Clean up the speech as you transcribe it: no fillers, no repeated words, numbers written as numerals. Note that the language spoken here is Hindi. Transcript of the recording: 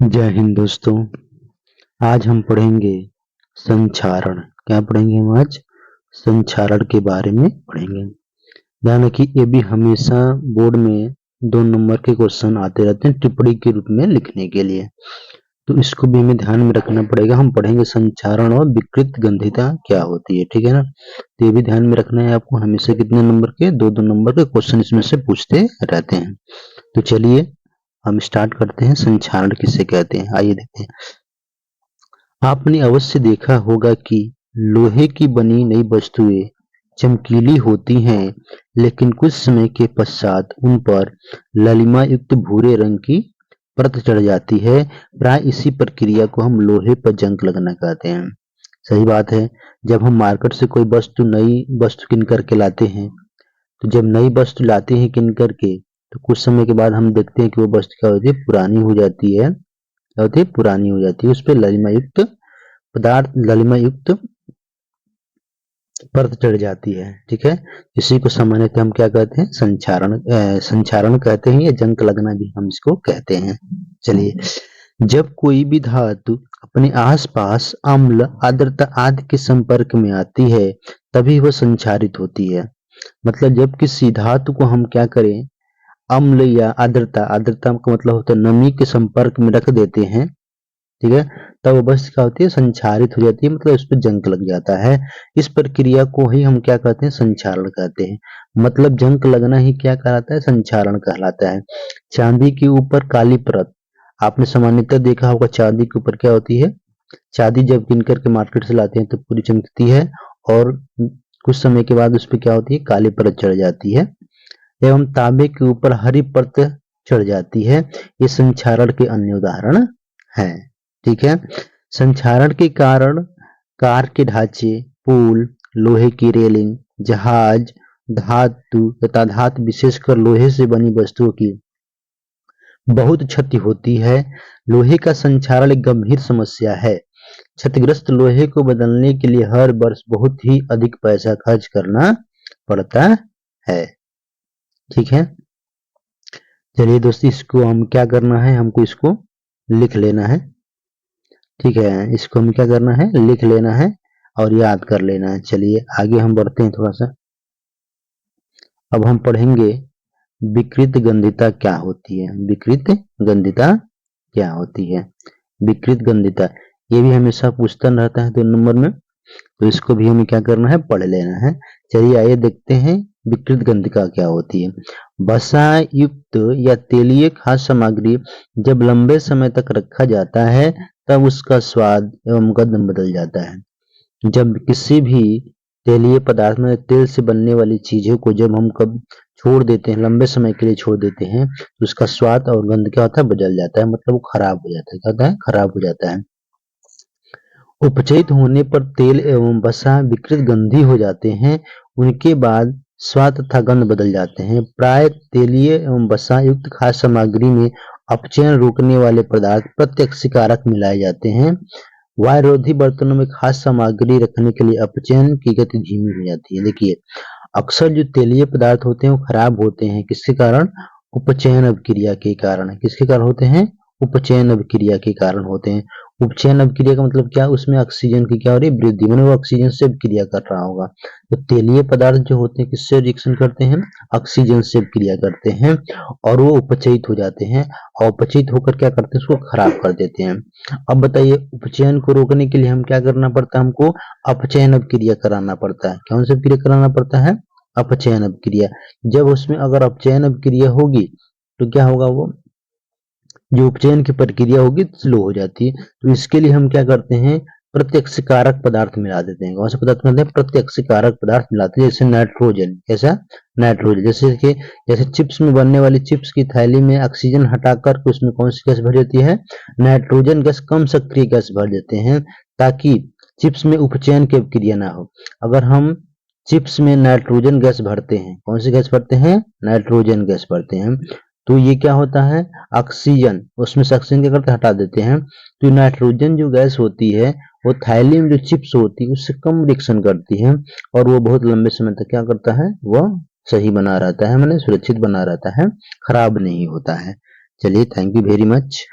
जय हिंद दोस्तों। आज हम पढ़ेंगे संचारण। क्या पढ़ेंगे हम आज? संचारण के बारे में पढ़ेंगे। ध्यान रखिए, ये भी हमेशा बोर्ड में 2 नंबर के क्वेश्चन आते रहते हैं टिप्पणी के रूप में लिखने के लिए, तो इसको भी हमें ध्यान में रखना पड़ेगा। हम पढ़ेंगे संचारण और विकृत ग्रंथिता क्या होती है, ठीक है ना। तो ये भी ध्यान में रखना है आपको। हमेशा कितने नंबर के? 2 नंबर के क्वेश्चन इसमें से पूछते रहते हैं। तो चलिए हम स्टार्ट करते हैं। संचारण किसे कहते हैं, आइए देखते हैं। आपने अवश्य देखा होगा कि लोहे की बनी नई वस्तुएं चमकीली होती हैं, लेकिन कुछ समय के पश्चात उन पर ललिमा युक्त भूरे रंग की परत चढ़ जाती है। प्राय इसी प्रक्रिया को हम लोहे पर जंग लगना कहते हैं। सही बात है। जब हम मार्केट से कोई नई वस्तु किन करके लाते हैं, तो जब नई वस्तु लाते हैं किन करके, तो कुछ समय के बाद हम देखते हैं कि वो वस्तु क्या होती है? पुरानी हो जाती है। क्या होती है? पुरानी हो जाती है। उस पर ललिमा युक्त परत चढ़ जाती है, ठीक है। इसी को सामान्यतः हम क्या कहते हैं? संचारण कहते हैं, या जंग लगना भी हम इसको कहते हैं। चलिए, जब कोई भी धातु अपने आसपास अम्ल, आर्द्रता आदि के संपर्क में आती है, तभी वह संचारित होती है। मतलब जब किसी धातु को हम क्या करें? अम्ल या आर्द्रता, आर्द्रता का मतलब होता है नमी के संपर्क में रख देते हैं, ठीक है, तब वो वस्तु क्या होती है? संचारित हो जाती है, मतलब उस पर जंग लग जाता है। इस प्रक्रिया को ही हम क्या कहते हैं? संचारण कहते हैं। मतलब जंग लगना ही क्या कहलाता है? संचारण कहलाता है। चांदी के ऊपर काली परत, आपने सामान्यतः देखा होगा चांदी के ऊपर क्या होती है? चांदी जब किन करके मार्केट से लाते हैं तो पूरी चमकती है, और कुछ समय के बाद उस पर क्या होती है? काली परत चढ़ जाती है। एवं तांबे के ऊपर हरी परत चढ़ जाती है। ये संचारण के अन्य उदाहरण हैं, ठीक है। संचारण के कारण कार के ढांचे, पुल, लोहे की रेलिंग, जहाज, धातु तथा धातु विशेषकर लोहे से बनी वस्तुओं की बहुत क्षति होती है। लोहे का संचारण एक गंभीर समस्या है। क्षतिग्रस्त लोहे को बदलने के लिए हर वर्ष बहुत ही अधिक पैसा खर्च करना पड़ता है, ठीक है। चलिए दोस्तों, इसको हम क्या करना है? हमको इसको लिख लेना है, ठीक है। इसको हम क्या करना है? लिख लेना है और याद कर लेना है। चलिए आगे हम बढ़ते हैं थोड़ा सा। अब हम पढ़ेंगे विकृत गंधिता क्या होती है। विकृत गंधिता क्या होती है? विकृत गंधिता ये भी हमेशा पूछता रहता है 2 नंबर में, तो इसको भी हमें क्या करना है? पढ़ लेना है। चलिए आइए देखते हैं विकृत गंधिका क्या होती है। वसा युक्त या तेलीय खाद्य सामग्री जब लंबे समय तक रखा जाता है, तब उसका स्वाद एवं गंध बदल जाता है। जब किसी भी तेलीय पदार्थ में तेल से बनने वाली चीजों को जब हम कब छोड़ देते हैं, लंबे समय के लिए छोड़ देते हैं, तो उसका स्वाद और गंध क्या होता है? बदल जाता है, मतलब वो खराब हो जाता है। क्या होता है? खराब हो जाता है। उपचयित होने पर तेल एवं वसा विकृत गंधी हो जाते हैं। उनके बाद स्वाद तथा गंध बदल जाते हैं। प्राय तेलीय एवं वसा युक्त खाद्य सामग्री में अपचयन रोकने वाले पदार्थ प्रत्यक्षकारक मिलाए जाते हैं। वायुरोधी बर्तनों में खाद्य सामग्री रखने के लिए अपचयन की गति धीमी हो जाती है। देखिए, अक्सर जो तेलीय पदार्थ होते हैं वो खराब होते हैं, किसके कारण? उपचयन अभिक्रिया के कारण। किसके कारण होते हैं? उपचयन अभिक्रिया के कारण होते हैं। उपचयन अभिक्रिया का मतलब क्या? उसमें ऑक्सीजन की क्या हो रही है? वृद्धि, माने वो ऑक्सीजन से अभिक्रिया कर रहा होगा। तो तेलीय पदार्थ जो होते हैं किससे रिएक्शन करते हैं? ऑक्सीजन से अभिक्रिया करते हैं, और वो उपचयित हो जाते हैं, और उपचयित होकर क्या करते हैं? उसको खराब कर देते हैं। अब बताइए, उपचयन को रोकने के लिए हम क्या करना पड़ता है? हमको अपचयन अभिक्रिया कराना पड़ता है। कौन सी अभिक्रिया कराना पड़ता है? अपचयन अभिक्रिया। जब उसमें अगर अपचयन अभिक्रिया होगी तो क्या होगा? वो जो उपचयन की प्रक्रिया होगी स्लो हो जाती है। तो इसके लिए हम क्या करते हैं? प्रत्यक्षकारक पदार्थ मिला देते हैं। कौन सा पदार्थ मिलाते हैं? प्रत्यक्षकारक पदार्थ मिलाते हैं, जैसे नाइट्रोजन। कैसा? नाइट्रोजन। जैसे चिप्स में बनने वाली चिप्स की थैली में ऑक्सीजन हटाकर उसमें कौन सी गैस भर जाती है? नाइट्रोजन गैस, कम सक्रिय गैस भर देते हैं, ताकि चिप्स में उपचयन की प्रक्रिया ना हो। अगर हम चिप्स में नाइट्रोजन गैस भरते हैं, कौन सी गैस भरते हैं? नाइट्रोजन गैस भरते हैं, तो ये क्या होता है? ऑक्सीजन, उसमें से ऑक्सीजन क्या करते हैं? हटा देते हैं। तो नाइट्रोजन जो गैस होती है वो थैली में जो चिप्स होती है उससे कम रिएक्शन करती है, और वो बहुत लंबे समय तक क्या करता है? वह सही बना रहता है, माने सुरक्षित बना रहता है, खराब नहीं होता है। चलिए, थैंक यू वेरी मच।